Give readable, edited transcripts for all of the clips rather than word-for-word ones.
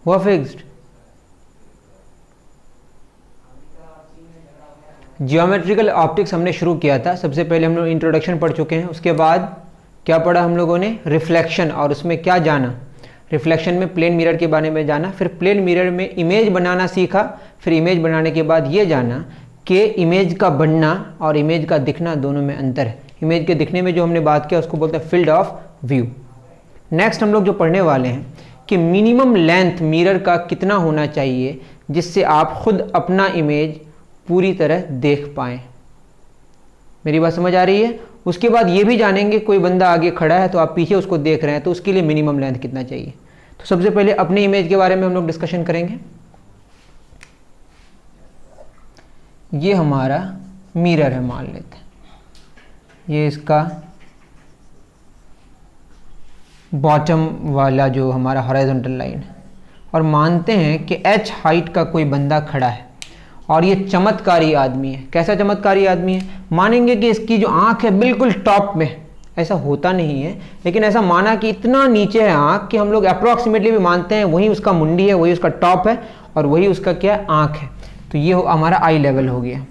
हुआ fixed? Geometrical optics हमने शुरू किया था, सबसे पहले हम लोग इंट्रोडक्शन पढ़ चुके हैं, उसके बाद क्या पढ़ा हम लोगों ने? रिफ्लेक्शन, और उसमें क्या जाना? रिफ्लेक्शन में प्लेन मिरर के बारे में जाना, फिर प्लेन मिरर में इमेज बनाना सीखा, फिर इमेज बनाने के बाद ये जाना कि इमेज का बनना और इमेज का दिखना दोनों में अंतर है। इमेज के दिखने में जो हमने बात किया उसको बोलते हैं फील्ड ऑफ व्यू। नेक्स्ट हम लोग जो पढ़ने वाले हैं कि मिनिमम लेंथ मिरर का कितना होना चाहिए जिससे आप खुद अपना इमेज पूरी तरह देख पाएँ। मेरी बात समझ आ रही है? उसके बाद ये भी जानेंगे कोई बंदा आगे खड़ा है तो आप पीछे उसको देख रहे हैं तो उसके लिए मिनिमम लेंथ कितना चाहिए। तो सबसे पहले अपने इमेज के बारे में हम लोग डिस्कशन करेंगे। ये हमारा मिरर है, मान लेते हैं, ये इसका बॉटम वाला जो हमारा हॉरिजॉन्टल लाइन है, और मानते हैं कि h हाइट का कोई बंदा खड़ा है और ये चमत्कारी आदमी है। कैसा चमत्कारी आदमी है? मानेंगे कि इसकी जो आंख है बिल्कुल टॉप में, ऐसा होता नहीं है लेकिन ऐसा माना कि इतना नीचे है आंख कि हम लोग अप्रॉक्सीमेटली भी मानते हैं वही उसका मुंडी है, वही उसका टॉप है और वही उसका क्या है? आंख है। तो ये हमारा आई लेवल हो गया,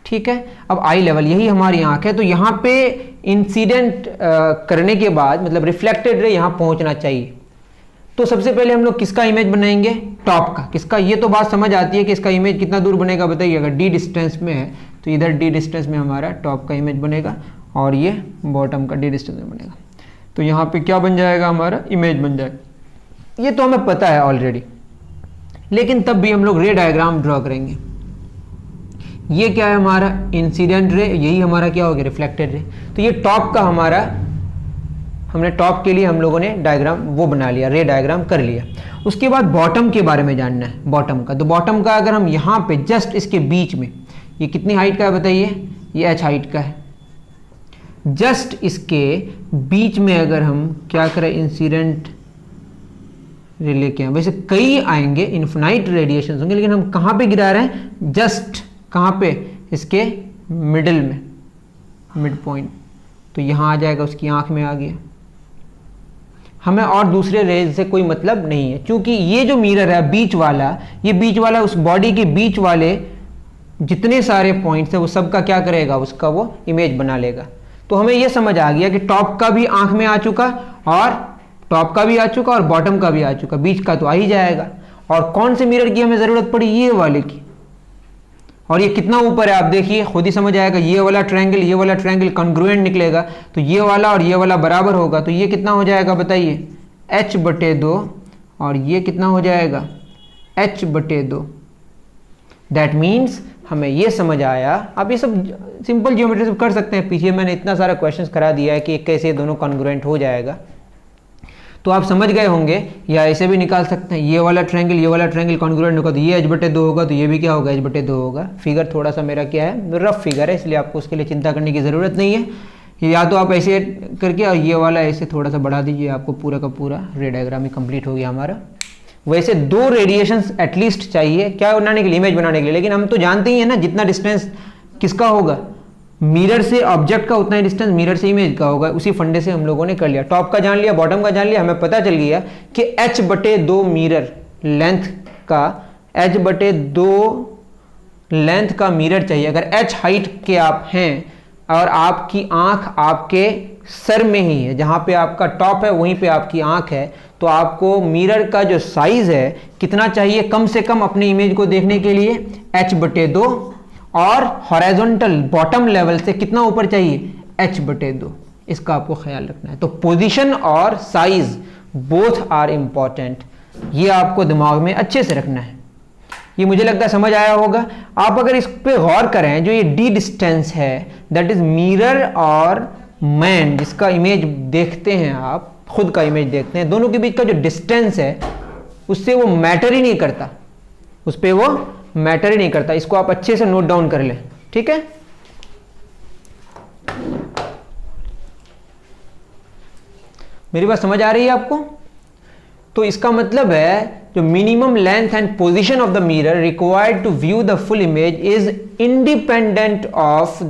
ठीक है। अब आई लेवल यही हमारी आंख है, तो यहाँ पे इंसिडेंट करने के बाद मतलब रिफ्लेक्टेड रे यहाँ पहुंचना चाहिए। तो सबसे पहले हम लोग किसका इमेज बनाएंगे? टॉप का। किसका? ये तो बात समझ आती है कि इसका इमेज कितना दूर बनेगा, बताइए। अगर डी डिस्टेंस में है तो इधर डी डिस्टेंस में हमारा टॉप का इमेज बनेगा और ये बॉटम का डी डिस्टेंस में बनेगा। तो यहाँ पे क्या बन जाएगा? हमारा इमेज बन जाएगा। ये तो हमें पता है ऑलरेडी, लेकिन तब भी हम लोग रे डायग्राम ड्रॉ करेंगे। ये क्या है? हमारा इंसिडेंट रे, यही हमारा क्या हो गया? Reflected ray. तो ये टॉप का हमारा, हमने टॉप के लिए हम लोगों ने डायग्राम वो बना लिया, रे डायग्राम कर लिया। उसके बाद बॉटम के बारे में जानना है, बॉटम का। तो बॉटम का अगर हम यहाँ पे जस्ट इसके बीच में, ये कितनी हाइट का है बताइए? ये h हाइट का है। जस्ट इसके बीच में अगर हम क्या करें? इंसिडेंट रे लेके आए। वैसे कई आएंगे, इन्फिनाइट रेडिएशन होंगे, लेकिन हम कहाँ पे गिरा रहे हैं? जस्ट कहाँ पे? इसके मिडिल में, मिड पॉइंट। तो यहाँ आ जाएगा, उसकी आंख में आ गया। हमें और दूसरे रेज से कोई मतलब नहीं है, क्योंकि ये जो मिरर है बीच वाला, ये बीच वाला उस बॉडी के बीच वाले जितने सारे पॉइंट्स है वो सबका क्या करेगा? उसका वो इमेज बना लेगा। तो हमें ये समझ आ गया कि टॉप का भी आंख में आ चुका, और टॉप का भी आ चुका और बॉटम का भी आ चुका, बीच का तो आ ही जाएगा। और कौन से मिरर की हमें जरूरत पड़ी? ये वाले की। और ये कितना ऊपर है आप देखिए, खुद ही समझ आएगा। ये वाला ट्रायंगल कॉन्ग्रुएंट निकलेगा, तो ये वाला और ये वाला बराबर होगा। तो ये कितना हो जाएगा बताइए? h/2, और ये कितना हो जाएगा? h/2। दैट मीन्स हमें ये समझ आया। आप ये सब सिंपल ज्योमेट्री से कर सकते हैं, पीछे मैंने इतना सारा क्वेश्चंस करा दिया है कि कैसे दोनों कॉन्ग्रुएंट हो जाएगा, तो आप समझ गए होंगे। या ऐसे भी निकाल सकते हैं, ये वाला ट्रायंगल कॉन्ग्रुएंट होगा तो ये h/2 होगा, तो ये भी क्या होगा? h/2 होगा। फिगर थोड़ा सा मेरा क्या है? रफ फिगर है, इसलिए आपको उसके लिए चिंता करने की ज़रूरत नहीं है। या तो आप ऐसे करके और ये वाला ऐसे थोड़ा सा बढ़ा दीजिए, आपको पूरा का पूरा रे डायग्राम ही कंप्लीट हो गया हमारा। वैसे 2 रेडिएशंस एटलीस्ट चाहिए, क्या बनाने के लिए? इमेज बनाने के लिए। लेकिन हम तो जानते ही हैं ना, जितना डिस्टेंस किसका होगा? मिरर से ऑब्जेक्ट का, उतना ही डिस्टेंस मिरर से इमेज का होगा। उसी फंडे से हम लोगों ने कर लिया। टॉप का जान लिया, बॉटम का जान लिया, हमें पता चल गया कि h/2 मिरर लेंथ का, h/2 लेंथ का मिरर चाहिए। अगर h हाइट के आप हैं और आपकी आंख आपके सर में ही है, जहां पे आपका टॉप है वहीं पे आपकी आंख है, तो आपको मिरर का जो साइज है कितना चाहिए कम से कम अपने इमेज को देखने के लिए? h/2, और हॉरिजॉन्टल बॉटम लेवल से कितना ऊपर चाहिए? h/2। इसका आपको ख्याल रखना है। तो पोजीशन और साइज बोथ आर इंपॉर्टेंट, ये आपको दिमाग में अच्छे से रखना है। ये मुझे लगता है समझ आया होगा। आप अगर इस पे गौर करें, जो ये डी डिस्टेंस है, दैट इज मिरर और मैन, जिसका इमेज देखते हैं आप, खुद का इमेज देखते हैं, दोनों के बीच का जो डिस्टेंस है उससे वो मैटर ही नहीं करता, उस पर वो मैटर ही नहीं करता। इसको आप अच्छे से नोट डाउन कर लें, ठीक है। मेरी बात समझ आ रही है आपको? तो इसका मतलब है जो minimum length and position of the mirror required to view the full image is independent of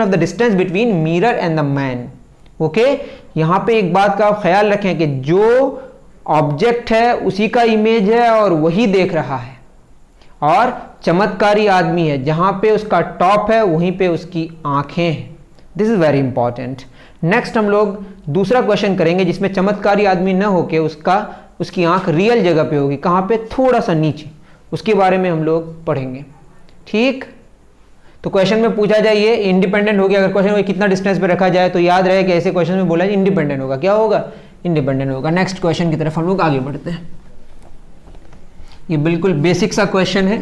the distance between mirror and the man. Okay, यहाँ पे एक बात का आप ख्याल रखें कि जो ऑब्जेक्ट है उसी का इमेज है और वही देख रहा है, और चमत्कारी आदमी है, जहां पे उसका टॉप है वहीं पे उसकी आंखें हैं। This is very important. Next हम लोग दूसरा क्वेश्चन करेंगे जिसमें चमत्कारी आदमी न होके उसकी आंख रियल जगह पे होगी, कहां पे, थोड़ा सा नीचे, उसके बारे में हम लोग पढ़ेंगे। ठीक, तो क्वेश्चन में पूछा जाए ये इंडिपेंडेंट हो गया। अगर क्वेश्चन में कितना डिस्टेंस पे रखा जाए तो याद रहे कि ऐसे क्वेश्चन में बोला इंडिपेंडेंट होगा। क्या होगा? इंडिपेंडेंट होगा। नेक्स्ट क्वेश्चन की तरफ हम लोग आगे बढ़ते हैं। ये बिल्कुल बेसिक सा क्वेश्चन है।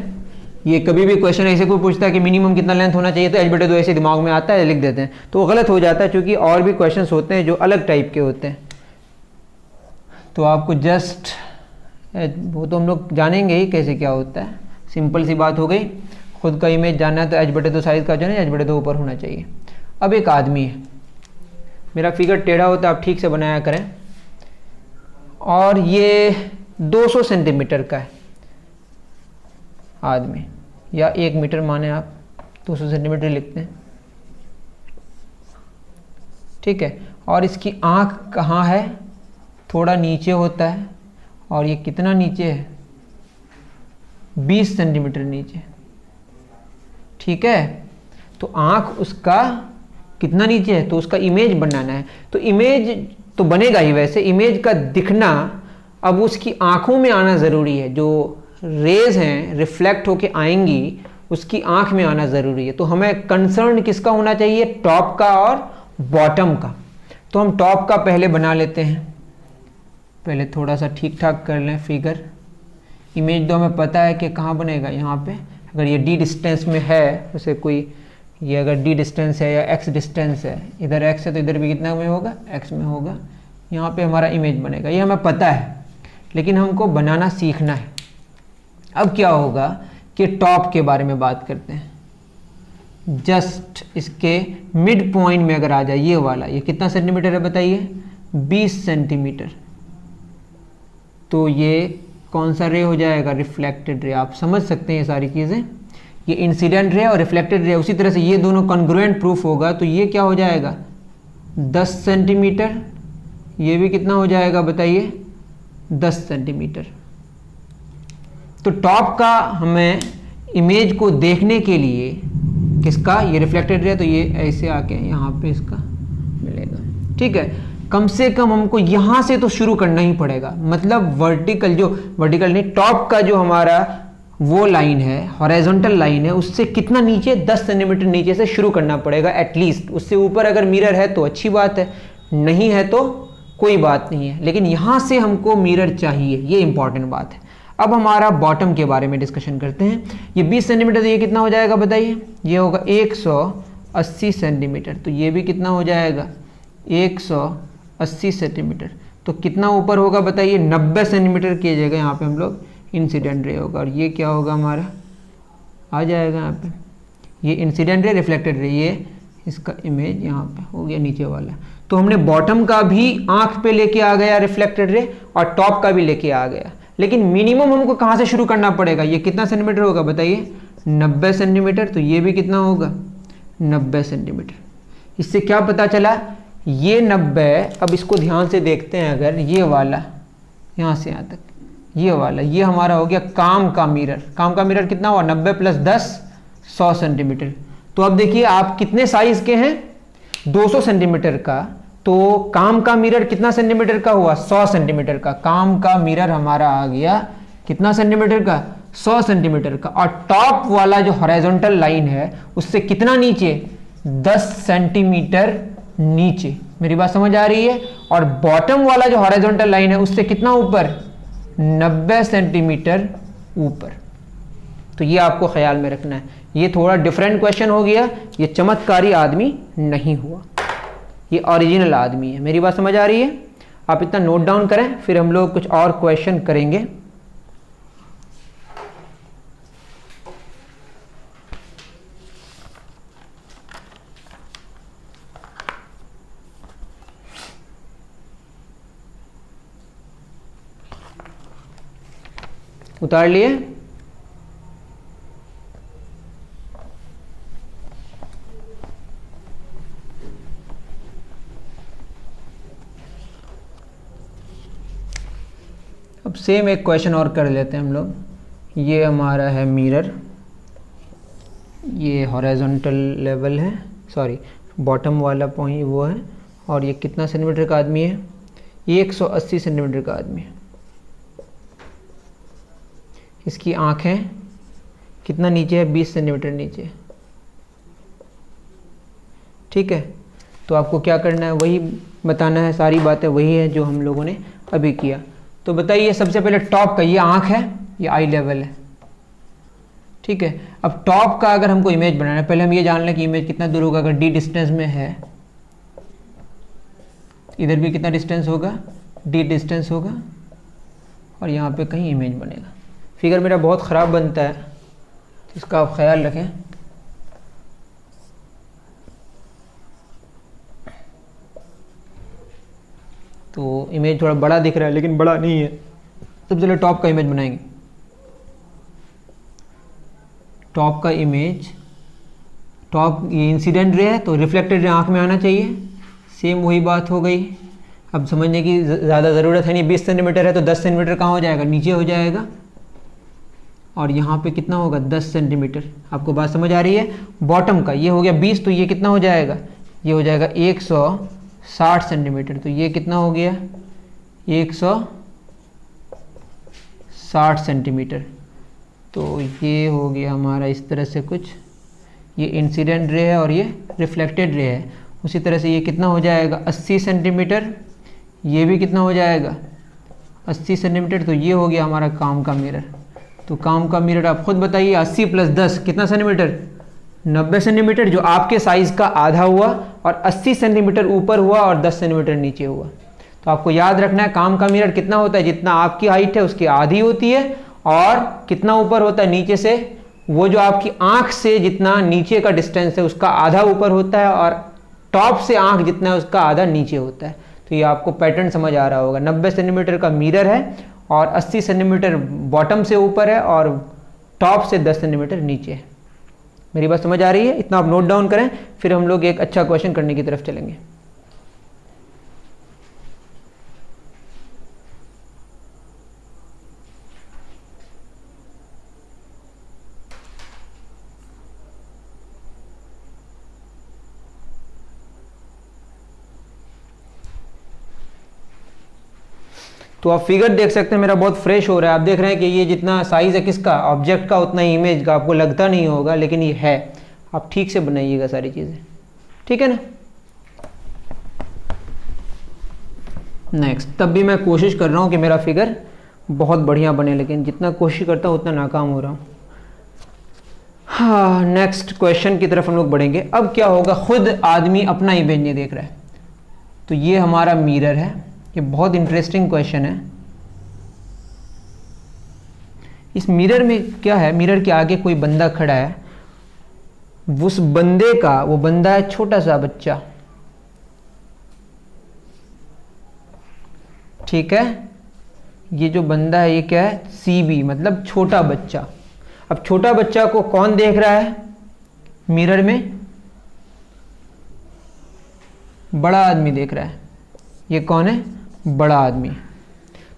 ये कभी भी क्वेश्चन ऐसे कोई पूछता है कि मिनिमम कितना लेंथ होना चाहिए तो h/2 ऐसे दिमाग में आता है, लिख देते हैं, तो वो गलत हो जाता है, क्योंकि और भी क्वेश्चंस होते हैं जो अलग टाइप के होते हैं। तो आपको जस्ट वो तो हम लोग जानेंगे ही कैसे क्या होता है। सिंपल सी बात हो गई। खुद का इमेज जानना है तो h/2 साइज का जो है h/2 ऊपर होना चाहिए। अब एक आदमी है, मेरा फिगर टेढ़ा होता है, आप ठीक से बनाया करें, और ये 200 सेंटीमीटर का है आदमी, या 1 मीटर माने आप, 200 सेंटीमीटर लिखते हैं, ठीक है। और इसकी आंख कहाँ है? थोड़ा नीचे होता है, और ये कितना नीचे है? 20 सेंटीमीटर नीचे, ठीक है। तो आंख उसका कितना नीचे है, तो उसका इमेज बनाना है। तो इमेज तो बनेगा ही, वैसे इमेज का दिखना अब उसकी आंखों में आना ज़रूरी है। जो रेज हैं रिफ्लेक्ट होके आएंगी, उसकी आंख में आना ज़रूरी है। तो हमें कंसर्न किसका होना चाहिए? टॉप का और बॉटम का। तो हम टॉप का पहले बना लेते हैं। पहले थोड़ा सा ठीक ठाक कर लें फिगर। इमेज तो हमें पता है कि कहाँ बनेगा, यहाँ पे। अगर ये d डिस्टेंस में है, उसे कोई, ये अगर d डिस्टेंस है या x डिस्टेंस है, इधर x है तो इधर भी कितना में होगा? x में होगा। यहाँ पे हमारा इमेज बनेगा, ये हमें पता है, लेकिन हमको बनाना सीखना है। अब क्या होगा कि टॉप के बारे में बात करते हैं। जस्ट इसके मिड पॉइंट में अगर आ जाए ये वाला, ये कितना सेंटीमीटर है बताइए? 20 सेंटीमीटर। तो ये कौन सा रे हो जाएगा? Reflected ray. आप समझ सकते हैं ये सारी चीज़ें। ये इंसिडेंट रे और रिफ्लेक्टेड रे, उसी तरह से ये दोनों कॉन्ग्रुएंट प्रूफ होगा। तो ये क्या हो जाएगा? 10 सेंटीमीटर। ये भी कितना हो जाएगा बताइए? 10 सेंटीमीटर। तो टॉप का हमें इमेज को देखने के लिए किसका? ये रिफ्लेक्टेड रे, तो ये ऐसे आके यहाँ पे इसका मिलेगा, ठीक है। कम से कम हमको यहाँ से तो शुरू करना ही पड़ेगा। मतलब वर्टिकल नहीं, टॉप का जो हमारा वो लाइन है, हॉरिजॉन्टल लाइन है, उससे कितना नीचे? 10 सेंटीमीटर नीचे से शुरू करना पड़ेगा एटलीस्ट। उससे ऊपर अगर मिरर है तो अच्छी बात है, नहीं है तो कोई बात नहीं है, लेकिन यहाँ से हमको मिरर चाहिए, ये इंपॉर्टेंट बात है। अब हमारा बॉटम के बारे में डिस्कशन करते हैं। ये 20 सेंटीमीटर, तो ये कितना हो जाएगा बताइए? ये होगा 180 सेंटीमीटर। तो ये भी कितना हो जाएगा? 180 सेंटीमीटर। तो कितना ऊपर होगा बताइए? 90 सेंटीमीटर की जगह यहाँ पे हम लोग इंसिडेंट रे होगा। और ये क्या होगा हमारा? आ जाएगा यहाँ पे, ये इंसिडेंट रे, रिफ्लेक्टेड रे, ये इसका इमेज यहाँ पे हो गया नीचे वाला। तो हमने बॉटम का भी आंख पे लेके आ गया रिफ्लेक्टेड रे, और टॉप का भी लेके आ गया। लेकिन मिनिमम हमको कहाँ से शुरू करना पड़ेगा? ये कितना सेंटीमीटर होगा बताइए? 90 सेंटीमीटर। तो ये भी कितना होगा? 90 सेंटीमीटर। इससे क्या पता चला? ये 90, अब इसको ध्यान से देखते हैं, अगर ये वाला यहाँ से यहाँ तक, ये वाला, ये हमारा हो गया काम का मिरर। काम का मिरर कितना हुआ? 90 + 10 100 सेंटीमीटर। तो अब देखिए आप कितने साइज के हैं? 200 सेंटीमीटर का। तो काम का मिरर कितना सेंटीमीटर का हुआ? 100 सेंटीमीटर का। काम का मिरर हमारा आ गया कितना सेंटीमीटर का? 100 सेंटीमीटर का। और टॉप वाला जो हॉरिजॉन्टल लाइन है उससे कितना नीचे? 10 सेंटीमीटर नीचे। मेरी बात समझ आ रही है? और बॉटम वाला जो हॉरिजॉन्टल लाइन है उससे कितना ऊपर? 90 सेंटीमीटर ऊपर। तो ये आपको ख्याल में रखना है। ये थोड़ा डिफरेंट क्वेश्चन हो गया, ये चमत्कारी आदमी नहीं हुआ, ये ओरिजिनल आदमी है। मेरी बात समझ आ रही है? आप इतना नोट डाउन करें, फिर हम लोग कुछ और क्वेश्चन करेंगे। उतार लिए? अब सेम एक क्वेश्चन और कर लेते हैं हम लोग। ये हमारा है मिरर, ये हॉरिजॉन्टल लेवल है, सॉरी बॉटम वाला पॉइंट वो है, और ये कितना सेंटीमीटर का आदमी है, 180 सेंटीमीटर का आदमी है। इसकी आँखें कितना नीचे है, 20 सेंटीमीटर नीचे। ठीक है, तो आपको क्या करना है, वही बताना है, सारी बातें वही है जो हम लोगों ने अभी किया। तो बताइए सबसे पहले टॉप का, ये आँख है, ये आई लेवल है। ठीक है, अब टॉप का अगर हमको इमेज बनाना है, पहले हम ये जान लें कि इमेज कितना दूर होगा। अगर डी डिस्टेंस में है, इधर भी कितना डिस्टेंस होगा, डी डिस्टेंस होगा, और यहाँ पे कहीं इमेज बनेगा। फिगर मेरा बहुत ख़राब बनता है, तो इसका आप ख्याल रखें। तो इमेज थोड़ा बड़ा दिख रहा है लेकिन बड़ा नहीं है। सबसे पहले टॉप का इमेज बनाएंगे। टॉप का इमेज, टॉप ये इंसिडेंट रे है तो रिफ्लेक्टेड रे आँख में आना चाहिए। सेम वही बात हो गई। अब समझने की ज़्यादा ज़रूरत है नहीं, 20 सेंटीमीटर है तो 10 सेंटीमीटर कहाँ हो जाएगा, नीचे हो जाएगा। और यहाँ पे कितना होगा, 10 सेंटीमीटर। आपको बात समझ आ रही है। बॉटम का ये हो गया 20, तो ये कितना हो जाएगा, ये हो जाएगा 160 सेंटीमीटर। तो ये कितना हो गया, 160 सेंटीमीटर। तो ये हो गया हमारा इस तरह से कुछ, ये इंसिडेंट रे है और ये रिफ्लेक्टेड रे है। उसी तरह से ये कितना हो जाएगा, 80 सेंटीमीटर। ये भी कितना हो जाएगा, 80 सेंटीमीटर। तो ये हो गया हमारा काम का मिरर। तो काम का मिरर आप खुद बताइए, 80 + 10 कितना सेंटीमीटर, 90 सेंटीमीटर, जो आपके साइज़ का आधा हुआ, और 80 सेंटीमीटर ऊपर हुआ और 10 सेंटीमीटर नीचे हुआ। तो आपको याद रखना है काम का मिरर कितना होता है, जितना आपकी हाइट है उसकी आधी होती है, और कितना ऊपर होता है नीचे से, वो जो आपकी आँख से जितना नीचे का डिस्टेंस है उसका आधा ऊपर होता है, और टॉप से आँख जितना है उसका आधा नीचे होता है। तो ये आपको पैटर्न समझ आ रहा होगा। 90 सेंटीमीटर का मिरर है और 80 सेंटीमीटर बॉटम से ऊपर है और टॉप से 10 सेंटीमीटर नीचे है। मेरी बात समझ आ रही है? इतना आप नोट डाउन करें, फिर हम लोग एक अच्छा क्वेश्चन करने की तरफ चलेंगे। तो आप फिगर देख सकते हैं, मेरा बहुत फ्रेश हो रहा है। आप देख रहे हैं कि ये जितना साइज है किसका, ऑब्जेक्ट का, उतना ही इमेज का। आपको लगता नहीं होगा लेकिन ये है। आप ठीक से बनाइएगा सारी चीज़ें, ठीक है ना। नेक्स्ट, तब भी मैं कोशिश कर रहा हूँ कि मेरा फिगर बहुत बढ़िया बने, लेकिन जितना कोशिश करता हूँ उतना नाकाम हो रहा हूँ। हाँ, नेक्स्ट क्वेश्चन की तरफ हम लोग बढ़ेंगे। अब क्या होगा, खुद आदमी अपना इमेज नहीं देख रहा है। तो ये हमारा मिरर है। ये बहुत इंटरेस्टिंग क्वेश्चन है। इस मिरर में क्या है, मिरर के आगे कोई बंदा खड़ा है। उस बंदे का, वो बंदा है छोटा सा बच्चा, ठीक है। ये जो बंदा है ये क्या है, CB, मतलब छोटा बच्चा। अब छोटा बच्चा को कौन देख रहा है मिरर में, बड़ा आदमी देख रहा है। ये कौन है, बड़ा आदमी।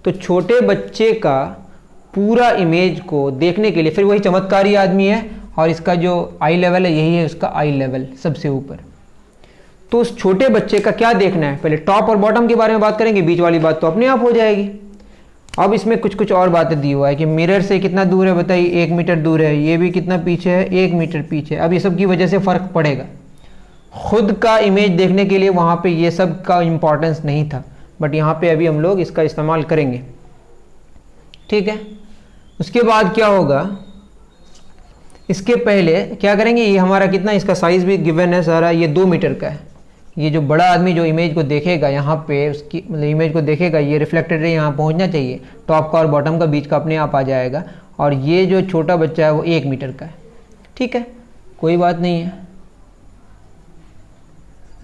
तो छोटे बच्चे का पूरा इमेज को देखने के लिए, फिर वही चमत्कारी आदमी है और इसका जो आई लेवल है यही है उसका आई लेवल सबसे ऊपर। तो उस छोटे बच्चे का क्या देखना है, पहले टॉप और बॉटम के बारे में बात करेंगे, बीच वाली बात तो अपने आप हो जाएगी। अब इसमें कुछ कुछ और बातें दी हुआ है कि मिरर से कितना दूर है, बताइए 1 मीटर दूर है। ये भी कितना पीछे है, 1 मीटर पीछे। अब ये सब की वजह से फ़र्क पड़ेगा। खुद का इमेज देखने के लिए वहाँ पे ये सब का इम्पोर्टेंस नहीं था, बट यहाँ पे अभी हम लोग इसका इस्तेमाल करेंगे, ठीक है। उसके बाद क्या होगा, इसके पहले क्या करेंगे, ये हमारा कितना, इसका साइज़ भी गिवन है सारा, ये 2 मीटर का है। ये जो बड़ा आदमी जो इमेज को देखेगा यहाँ पे, उसकी मतलब इमेज को देखेगा, ये रिफ्लेक्टेड रे यहाँ पहुँचना चाहिए, टॉप का और बॉटम का बीच का अपने आप आ जाएगा। और ये जो छोटा बच्चा है वो 1 मीटर का है, ठीक है, कोई बात नहीं है।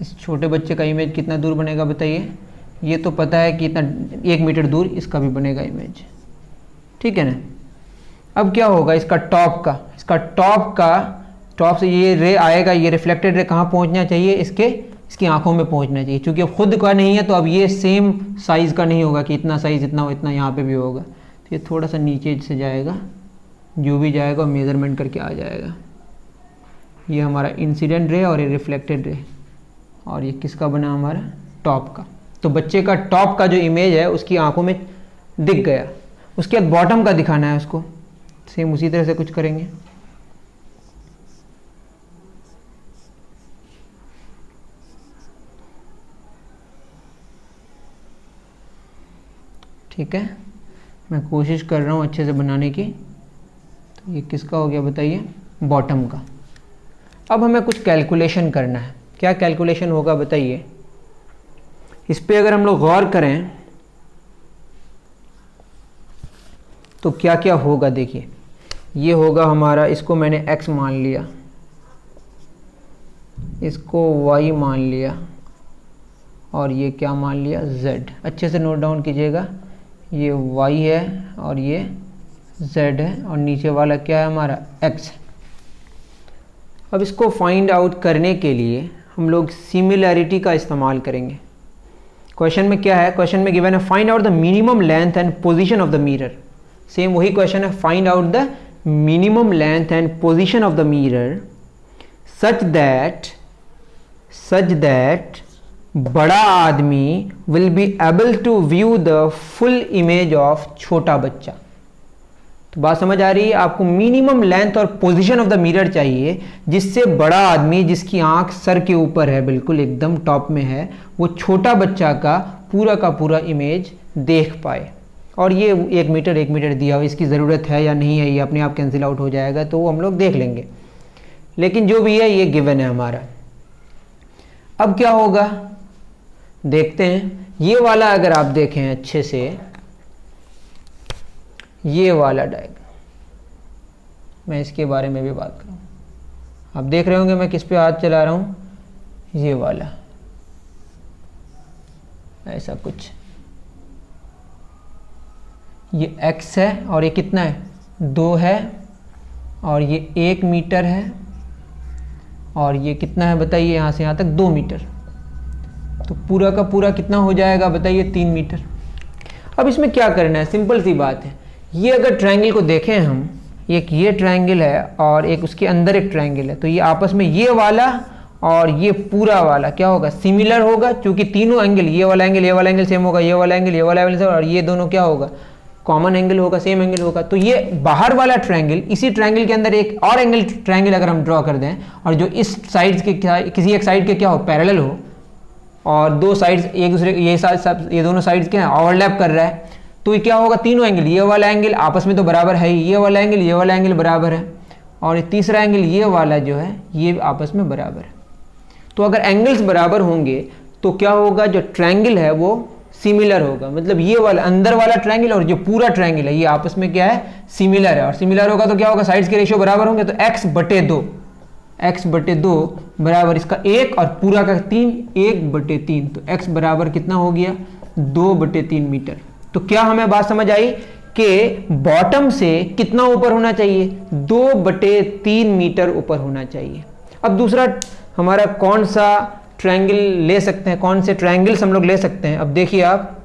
इस छोटे बच्चे का इमेज कितना दूर बनेगा बताइए, ये तो पता है कि इतना 1 मीटर दूर इसका भी बनेगा इमेज, ठीक है ना। अब क्या होगा इसका टॉप का, इसका टॉप से ये रे आएगा, ये रिफ्लेक्टेड रे कहाँ पहुँचना चाहिए, इसके इसकी आंखों में पहुंचना चाहिए। क्योंकि अब खुद का नहीं है तो अब ये सेम साइज़ का नहीं होगा कि इतना साइज़ इतना इतना यहाँ पे भी होगा, तो ये थोड़ा सा नीचे से जाएगा, जो भी जाएगा और मेज़रमेंट करके आ जाएगा। ये हमारा इंसिडेंट रे और ये रिफ्लेक्टेड रे, और ये किसका बना हमारा टॉप का। तो बच्चे का टॉप का जो इमेज है उसकी आंखों में दिख गया। उसके बाद बॉटम का दिखाना है उसको, सेम उसी तरह से कुछ करेंगे। ठीक है, मैं कोशिश कर रहा हूँ अच्छे से बनाने की। तो ये किसका हो गया बताइए, बॉटम का। अब हमें कुछ कैलकुलेशन करना है। क्या कैलकुलेशन होगा बताइए। इस पे अगर हम लोग गौर करें तो क्या क्या होगा देखिए। ये होगा हमारा, इसको मैंने x मान लिया, इसको y मान लिया, और ये क्या मान लिया z। अच्छे से नोट डाउन कीजिएगा, ये y है और ये z है, और नीचे वाला क्या है हमारा x। अब इसको फाइंड आउट करने के लिए हम लोग सिमिलैरिटी का इस्तेमाल करेंगे। क्वेश्चन में क्या है, क्वेश्चन में गिवन है find out the minimum length and position of the mirror. Same वही क्वेश्चन है, find out the minimum length and position of the mirror such that बड़ा आदमी will be able to view the full image of छोटा बच्चा। तो बात समझ आ रही है। आपको मिनिमम लेंथ और पोजीशन ऑफ द मिरर चाहिए जिससे बड़ा आदमी, जिसकी आंख सर के ऊपर है, बिल्कुल एकदम टॉप में है, वो छोटा बच्चा का पूरा इमेज देख पाए। और ये 1 मीटर दिया हुआ, इसकी ज़रूरत है या नहीं है ये अपने आप कैंसिल आउट हो जाएगा, तो वो हम लोग देख लेंगे। लेकिन जो भी है ये गिवन है हमारा। अब क्या होगा देखते हैं। ये वाला अगर आप देखें अच्छे से, ये वाला डायग्राम, मैं इसके बारे में भी बात करूँ। आप देख रहे होंगे मैं किस पे हाथ चला रहा हूँ, ये वाला, ऐसा कुछ। ये x है और ये कितना है 2 है, और ये 1 मीटर है, और ये कितना है बताइए, यहाँ से यहाँ तक 2 मीटर। तो पूरा का पूरा कितना हो जाएगा बताइए 3 मीटर। अब इसमें क्या करना है, सिंपल सी बात है। ये अगर ट्रायंगल को देखें हम, एक ये ट्रायंगल है और एक उसके अंदर एक ट्रायंगल है, तो ये आपस में ये वाला और ये पूरा वाला क्या होगा, सिमिलर होगा। क्योंकि तीनों एंगल, ये वाला एंगल सेम होगा, ये वाला एंगल सेम, और ये दोनों क्या होगा, कॉमन एंगल होगा, सेम एंगल होगा। तो ये बाहर वाला ट्रायंगल, इसी ट्रायंगल के अंदर एक और ट्रायंगल अगर हम ड्रॉ कर दें, और जो इस साइड के किसी एक साइड के क्या हो, पैरेलल हो, और 2 साइड्स एक दूसरे, ये दोनों साइड्स क्या है, ओवरलैप कर रहा है, तो ये क्या होगा, तीनों एंगल, ये वाला एंगल आपस में तो बराबर है ही, ये वाला एंगल बराबर है, और तीसरा एंगल ये वाला जो है ये आपस में बराबर है। तो अगर एंगल्स बराबर होंगे तो क्या होगा, जो ट्रायंगल है वो सिमिलर होगा। मतलब ये वाला अंदर वाला ट्रायंगल और जो पूरा ट्रायंगल है ये आपस में क्या है, सिमिलर है। और सिमिलर होगा तो क्या होगा, साइड्स के रेशियो बराबर होंगे, तो x बटे 2 बराबर इसका 1 और पूरा का 3, 1/3। तो x बराबर कितना हो गया, 2/3 मीटर। तो क्या हमें बात समझ आई कि बॉटम से कितना ऊपर होना चाहिए, 2/3 मीटर ऊपर होना चाहिए। अब दूसरा हमारा कौन सा ट्रायंगल ले सकते हैं, कौन से ट्रायंगल्स हम लोग ले सकते हैं। अब देखिए आप,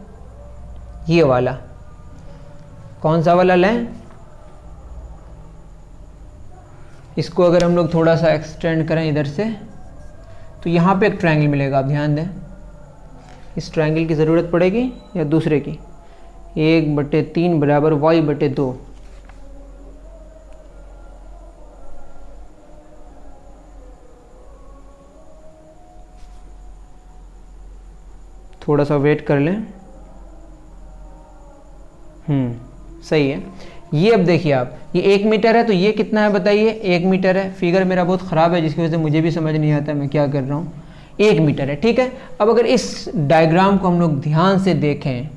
ये वाला कौन सा वाला लें, इसको अगर हम लोग थोड़ा सा एक्सटेंड करें इधर से, तो यहाँ पे एक ट्रायंगल मिलेगा। आप ध्यान दें, इस ट्रायंगल की ज़रूरत पड़ेगी या दूसरे की, 1/3 बराबर y/2। थोड़ा सा वेट कर लें। सही है। ये अब देखिए आप, ये 1 मीटर है, तो ये कितना है बताइए, 1 मीटर है। फिगर मेरा बहुत ख़राब है जिसकी वजह से मुझे भी समझ नहीं आता मैं क्या कर रहा हूँ। 1 मीटर है, ठीक है। अब अगर इस डायग्राम को हम लोग ध्यान से देखें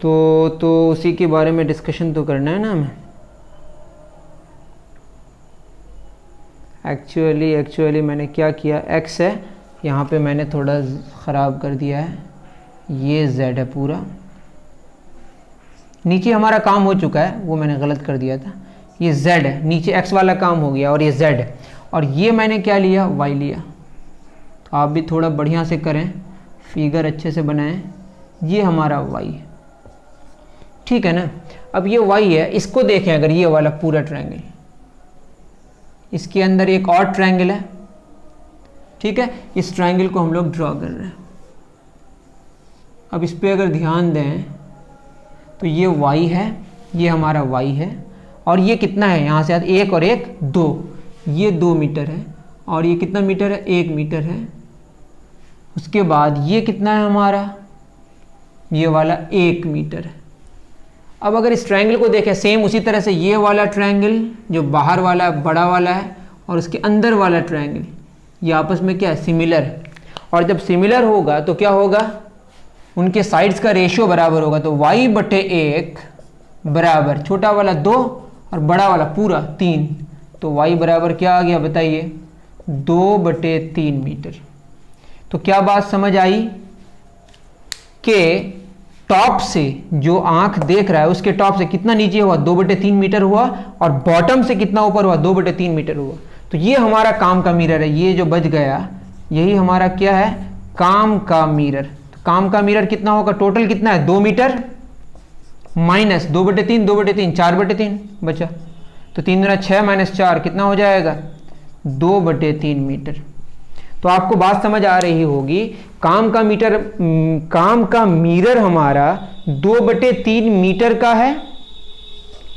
तो उसी के बारे में डिस्कशन तो करना है ना हमें। एक्चुअली मैंने क्या किया, x है, यहाँ पे मैंने थोड़ा ख़राब कर दिया है, ये z है पूरा। नीचे हमारा काम हो चुका है, वो मैंने गलत कर दिया था, ये z है, नीचे x वाला काम हो गया और ये z है। और ये मैंने क्या लिया, y लिया। तो आप भी थोड़ा बढ़िया से करें, फिगर अच्छे से बनाएं। ये हमारा y है, ठीक है ना। अब ये y है, इसको देखें अगर ये वाला पूरा ट्रायंगल, इसके अंदर एक और ट्रायंगल है, ठीक है। इस ट्रायंगल को हम लोग ड्रॉ कर रहे हैं। अब इस पे अगर ध्यान दें तो ये y है, ये हमारा y है, और ये कितना है, यहाँ से 1 और 1 2, ये 2 मीटर है, और ये कितना मीटर है, 1 मीटर है। उसके बाद ये कितना है हमारा, ये वाला 1 मीटर है। अब अगर इस ट्रायंगल को देखें सेम उसी तरह से, ये वाला ट्रायंगल जो बाहर वाला बड़ा वाला है और उसके अंदर वाला ट्रायंगल, ये आपस में क्या है, सिमिलर है। और जब सिमिलर होगा तो क्या होगा, उनके साइड्स का रेशियो बराबर होगा। तो y/1 बराबर छोटा वाला 2 और बड़ा वाला पूरा 3, तो y बराबर क्या आ गया बताइए, 2/3 मीटर। तो क्या बात समझ आई कि टॉप से जो आंख देख रहा है उसके टॉप से कितना नीचे हुआ, 2/3 मीटर हुआ, और बॉटम से कितना ऊपर हुआ, 2/3 मीटर हुआ। तो ये हमारा काम का मिरर है, ये जो बच गया यही हमारा क्या है, काम का मिरर। तो काम का मिरर कितना होगा, टोटल कितना है, 2 मीटर माइनस 2/3, 2/3 4/3 बचा। तो 3 दूना 6 माइनस 4 कितना हो जाएगा, 2/3 मीटर। तो आपको बात समझ आ रही होगी, काम का मिरर हमारा 2/3 मीटर का है,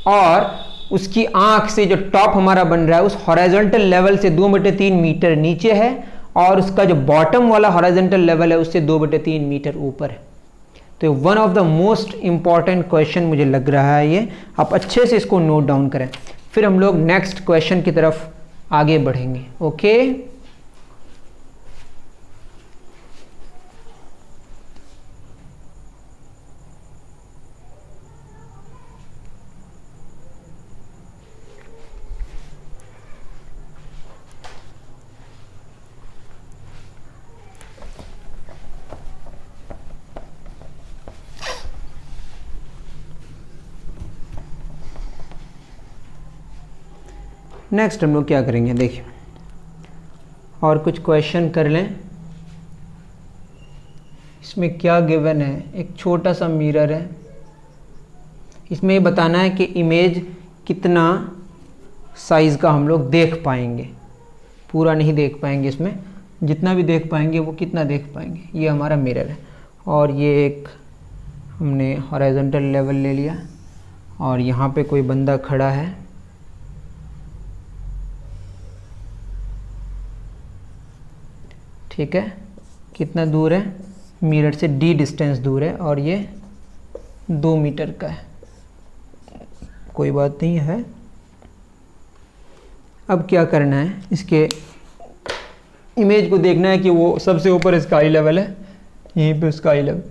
और उसकी आंख से जो टॉप हमारा बन रहा है उस हॉरिजॉन्टल लेवल से 2/3 मीटर नीचे है, और उसका जो बॉटम वाला हॉरिजॉन्टल लेवल है उससे 2/3 मीटर ऊपर है। तो one of the most important question मुझे लग रहा है ये, आप अच्छे से इसको नोट डाउन करें, फिर हम लोग नेक्स्ट क्वेश्चन की तरफ आगे बढ़ेंगे। ओके, नेक्स्ट हम लोग क्या करेंगे, देखिए और कुछ क्वेश्चन कर लें। इसमें क्या गिवन है, एक छोटा सा मिरर है, इसमें ये बताना है कि इमेज कितना साइज़ का हम लोग देख पाएंगे। पूरा नहीं देख पाएंगे, इसमें जितना भी देख पाएंगे वो कितना देख पाएंगे। ये हमारा मिरर है, और ये एक हमने हॉरिजॉन्टल लेवल ले लिया, और यहाँ पे कोई बंदा खड़ा है, ठीक है। कितना दूर है, मिरर से d डिस्टेंस दूर है, और ये 2 मीटर का है, कोई बात नहीं है। अब क्या करना है, इसके इमेज को देखना है कि वो सबसे ऊपर स्काई लेवल है, यहीं पे स्काई लेवल।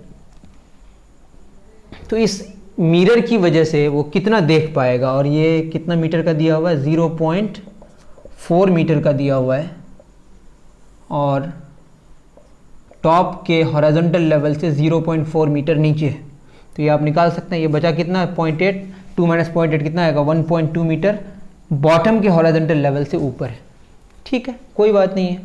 तो इस मिरर की वजह से वो कितना देख पाएगा, और ये कितना मीटर का दिया हुआ है, 0.4 मीटर का दिया हुआ है, और टॉप के हॉरिजॉन्टल लेवल से 0.4 मीटर नीचे है। तो ये आप निकाल सकते हैं, ये बचा कितना है, 0.8, 2 माइनस 0.8 कितना आएगा, 1.2 मीटर बॉटम के हॉरिजॉन्टल लेवल से ऊपर है, ठीक है, कोई बात नहीं है।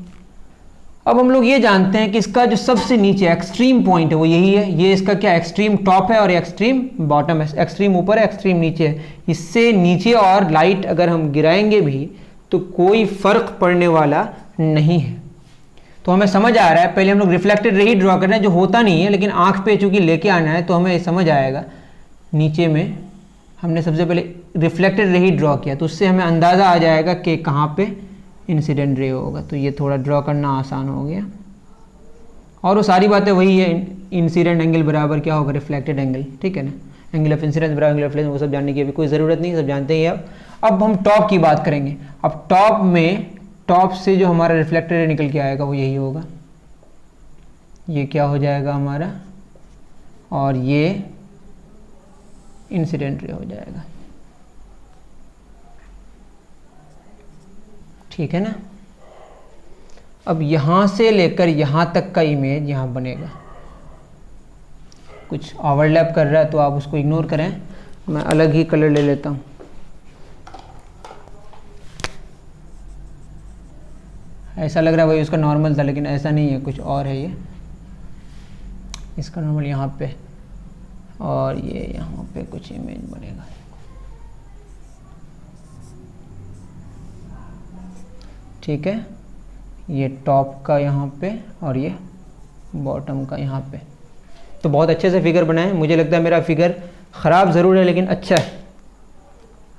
अब हम लोग ये जानते हैं कि इसका जो सबसे नीचे एक्सट्रीम पॉइंट है वो यही है, ये इसका क्या एक्सट्रीम टॉप है और एक्सट्रीम बॉटम है, एक्सट्रीम ऊपर है एक्सट्रीम नीचे है। इससे नीचे और लाइट अगर हम गिराएंगे भी तो कोई फर्क पड़ने वाला नहीं है। तो हमें समझ आ रहा है, पहले हम लोग रिफ्लेक्टेड रे ही ड्रॉ कर रहे हैं जो होता नहीं है, लेकिन आंख पे चूंकि लेके आना है तो हमें समझ आएगा। नीचे में हमने सबसे पहले रिफ्लेक्टेड रे ही ड्रॉ किया, तो उससे हमें अंदाज़ा आ जाएगा कि कहाँ पे इंसिडेंट रे होगा। तो ये थोड़ा ड्रॉ करना आसान हो गया, और वो सारी बातें वही है, इंसिडेंट एंगल बराबर क्या होगा, रिफ्लेक्टेड एंगल, ठीक है ना। एंगल ऑफ इंसिडेंस बराबर एंगल ऑफ रिफ्लेक्शन, वो सब जानने की अभी कोई ज़रूरत नहीं, सब जानते ही आप। अब हम टॉप की बात करेंगे। अब टॉप में, टॉप से जो हमारा रिफ्लेक्टेड रे निकल के आएगा वो यही होगा, ये क्या हो जाएगा हमारा, और ये इंसिडेंट रे हो जाएगा, ठीक है ना। अब यहाँ से लेकर यहाँ तक का इमेज यहाँ बनेगा। कुछ ओवरलैप कर रहा है तो आप उसको इग्नोर करें, मैं अलग ही कलर ले लेता हूँ, ऐसा लग रहा है वही उसका नॉर्मल था, लेकिन ऐसा नहीं है, कुछ और है ये। इसका नॉर्मल यहाँ पे और ये यहाँ पे कुछ इमेज बनेगा। ठीक है, ये टॉप का यहाँ पे और ये बॉटम का यहाँ पे। तो बहुत अच्छे से फिगर बनाए। मुझे लगता है मेरा फिगर ख़राब ज़रूर है लेकिन अच्छा है।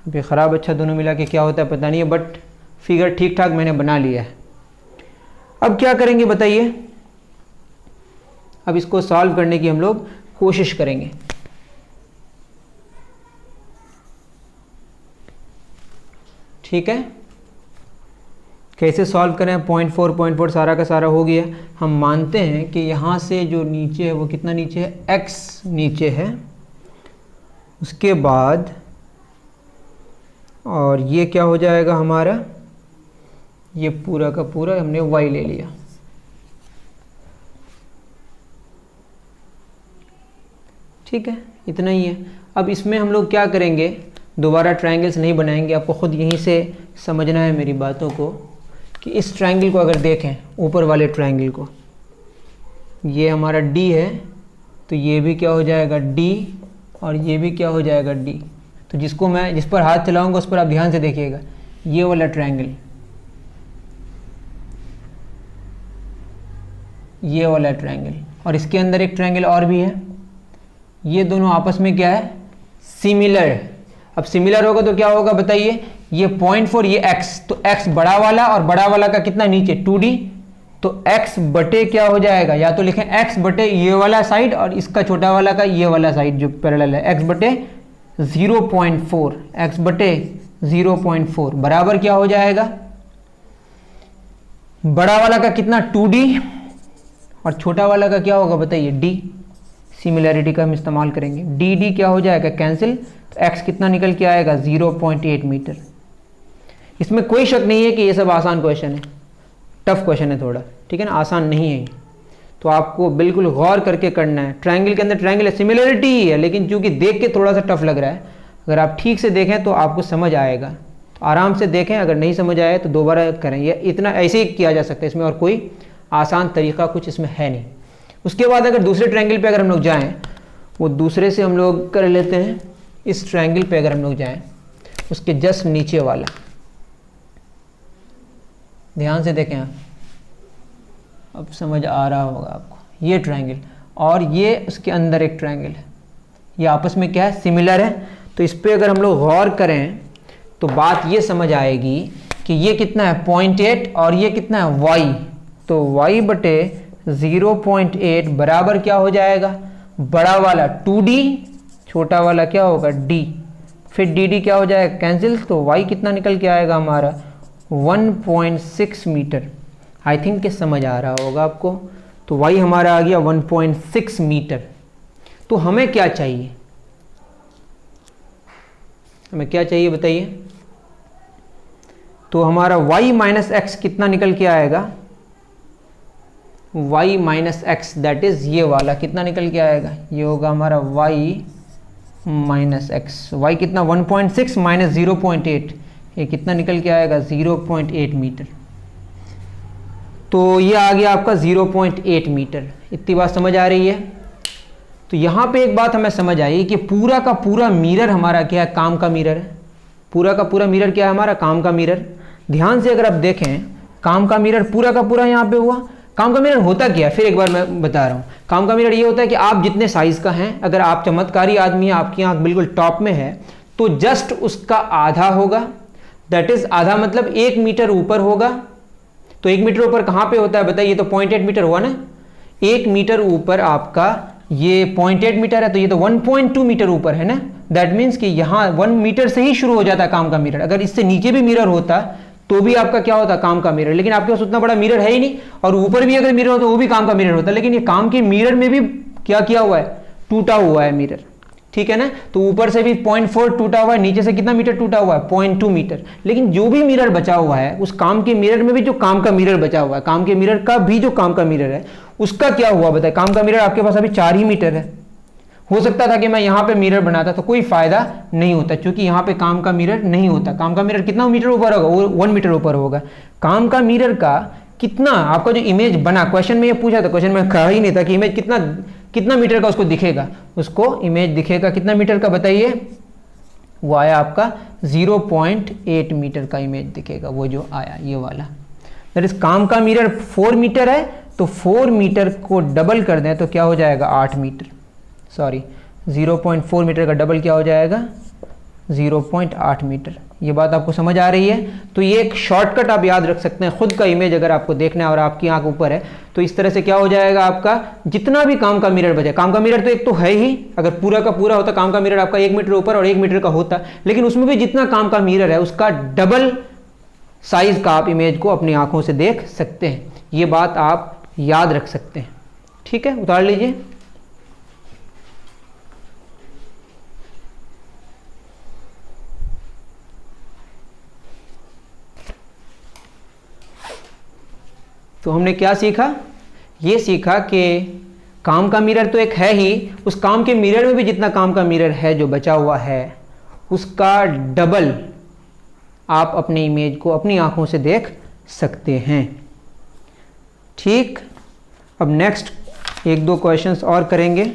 अभी ख़राब अच्छा दोनों मिला के क्या होता है पता नहीं है, बट फिगर ठीक ठाक मैंने बना लिया है। अब क्या करेंगे बताइए? अब इसको सॉल्व करने की हम लोग कोशिश करेंगे। ठीक है, कैसे सॉल्व करें? 0.4 सारा का सारा हो गया। हम मानते हैं कि यहाँ से जो नीचे है वो कितना नीचे है? x नीचे है। उसके बाद और ये क्या हो जाएगा हमारा? ये पूरा का पूरा हमने y ले लिया। ठीक है, इतना ही है। अब इसमें हम लोग क्या करेंगे? दोबारा ट्रायंगल्स नहीं बनाएंगे, आपको ख़ुद यहीं से समझना है मेरी बातों को कि इस ट्रायंगल को अगर देखें, ऊपर वाले ट्रायंगल को, ये हमारा D है तो ये भी क्या हो जाएगा? D, और ये भी क्या हो जाएगा? D। तो जिसको मैं जिस पर हाथ चलाऊंगा उस पर आप ध्यान से देखिएगा, ये वाला ट्रायंगल, ये वाला ट्रायंगल, और इसके अंदर एक ट्रायंगल और भी है। ये दोनों आपस में क्या है? सिमिलर। अब सिमिलर होगा तो क्या होगा बताइए? ये 0.4, ये x, तो x बड़ा वाला और बड़ा वाला का कितना नीचे? 2D। तो x बटे क्या हो जाएगा? या तो लिखें x बटे ये वाला साइड और इसका छोटा वाला का ये वाला साइड जो पैरेलल है, x बटे 0.4, x बटे 0.4 बराबर क्या हो जाएगा? बड़ा वाला का कितना? 2D, और छोटा वाला का क्या होगा बताइए? D। सिमिलैरिटी का हम इस्तेमाल करेंगे। डी क्या हो जाएगा? कैंसिल। तो x कितना निकल के आएगा? 0.8 मीटर। इसमें कोई शक नहीं है कि ये सब आसान क्वेश्चन है, टफ क्वेश्चन है थोड़ा, ठीक है ना, आसान नहीं है। तो आपको बिल्कुल गौर करके करना है। ट्रायंगल के अंदर ट्रायंगल है, सिमिलरिटी ही है, लेकिन चूंकि देख के थोड़ा सा टफ लग रहा है, अगर आप ठीक से देखें तो आपको समझ आएगा। तो आराम से देखें, अगर नहीं समझ आए तो दोबारा करें। ये इतना ऐसे ही किया जा सकता है, इसमें और कोई आसान तरीका कुछ इसमें है नहीं। उसके बाद अगर दूसरे ट्रायंगल पे अगर हम लोग जाएं, वो दूसरे से हम लोग कर लेते हैं। इस ट्रायंगल पे अगर हम लोग जाएं, उसके जस्ट नीचे वाला, ध्यान से देखें आप, अब समझ आ रहा होगा आपको। ये ट्रायंगल और ये उसके अंदर एक ट्रायंगल है, ये आपस में क्या है? सिमिलर है। तो इस पर अगर हम लोग गौर करें तो बात ये समझ आएगी कि ये कितना है? 0.8 और ये कितना है? y। तो y बटे 0.8 बराबर क्या हो जाएगा? बड़ा वाला 2D, छोटा वाला क्या होगा? D। फिर dd क्या हो जाएगा? कैंसिल। तो y कितना निकल के आएगा हमारा? 1.6 मीटर। आई थिंक कि समझ आ रहा होगा आपको। तो y हमारा आ गया 1.6 मीटर। तो हमें क्या चाहिए? हमें क्या चाहिए बताइए? तो हमारा y माइनस एक्स कितना निकल के आएगा? y minus x, that is ये वाला कितना निकल के आएगा? ये होगा हमारा y माइनस एक्स। y कितना? 1.6 माइनस 0.8, ये कितना निकल के आएगा? 0.8 मीटर। तो ये आ गया आपका 0.8 मीटर। इतनी बात समझ आ रही है? तो यहाँ पे एक बात हमें समझ आई कि पूरा का पूरा मिरर हमारा क्या है? काम का मिरर है। पूरा का पूरा मिरर क्या है हमारा? काम का मिरर। ध्यान से अगर आप देखें, काम का मिरर पूरा का पूरा यहाँ पे हुआ। काम का मिरर होता क्या है? फिर एक बार मैं बता रहा हूँ। काम का मिरर ये होता है कि आप जितने साइज का हैं, अगर आप चमत्कारी आदमी हैं, आपकी आंख बिल्कुल टॉप में है, तो जस्ट उसका आधा होगा। दैट इज आधा मतलब 1 मीटर ऊपर होगा। तो 1 मीटर ऊपर कहाँ पे होता है बताइए? तो 0.8 मीटर हुआ ना। 1 मीटर ऊपर आपका ये 0.8 मीटर है, तो ये तो 1.2 मीटर ऊपर है ना। दैट मीन्स कि यहाँ 1 मीटर से ही शुरू हो जाता है काम का मिरर। अगर इससे नीचे भी मिरर होता तो भी आपका क्या होता? काम का मिरर। लेकिन आपके पास उतना बड़ा मिरर है ही नहीं, और ऊपर भी अगर मिरर हो तो वो भी काम का मिरर होता। लेकिन ये काम के मिरर में भी क्या किया हुआ है? टूटा हुआ है मिरर, ठीक है ना। तो ऊपर से भी 0.4 टूटा हुआ है, नीचे से कितना मीटर टूटा हुआ है? 0.2 मीटर। लेकिन जो भी मिरर बचा हुआ है, उस काम के मिरर में भी जो काम का मिरर बचा हुआ है, काम के मिरर का भी जो काम का मिरर है, उसका क्या हुआ बताए? काम का मिरर आपके पास अभी 4 ही मीटर है। हो सकता था कि मैं यहाँ पे मिरर बनाता तो कोई फायदा नहीं होता, क्योंकि यहाँ पे काम का मिरर नहीं होता। काम का मिरर कितना मीटर ऊपर होगा? वो 1 मीटर ऊपर होगा। काम का मिरर का कितना आपका जो इमेज बना, क्वेश्चन में ये पूछा था, क्वेश्चन में कहा ही नहीं था कि इमेज कितना कितना मीटर का उसको दिखेगा, उसको इमेज दिखेगा कितना मीटर का बताइए, वो आया आपका 0.8 मीटर का इमेज दिखेगा, वो जो आया ये वाला। दैट इज काम का मिरर 4 मीटर है, तो 4 मीटर को डबल कर दें तो क्या हो जाएगा 8 मीटर, सॉरी 0.4 मीटर का डबल क्या हो जाएगा 0.8 मीटर। ये बात आपको समझ आ रही है? तो ये एक शॉर्टकट आप याद रख सकते हैं, खुद का इमेज अगर आपको देखना है और आपकी आंख ऊपर है तो इस तरह से क्या हो जाएगा, आपका जितना भी काम का मिरर बचे, काम का मिरर तो एक तो है ही, अगर पूरा का पूरा होता काम का मिरर आपका 1 मीटर ऊपर और 1 मीटर का होता, लेकिन उसमें भी जितना काम का मिरर है उसका डबल साइज का आप इमेज को अपनी आंखों से देख सकते हैं। ये बात आप याद रख सकते हैं, ठीक है, उतार लीजिए। तो हमने क्या सीखा, ये सीखा कि काम का मिरर तो एक है ही, उस काम के मिरर में भी जितना काम का मिरर है जो बचा हुआ है उसका डबल आप अपने इमेज को अपनी आंखों से देख सकते हैं। ठीक, अब नेक्स्ट 1-2 क्वेश्चंस और करेंगे।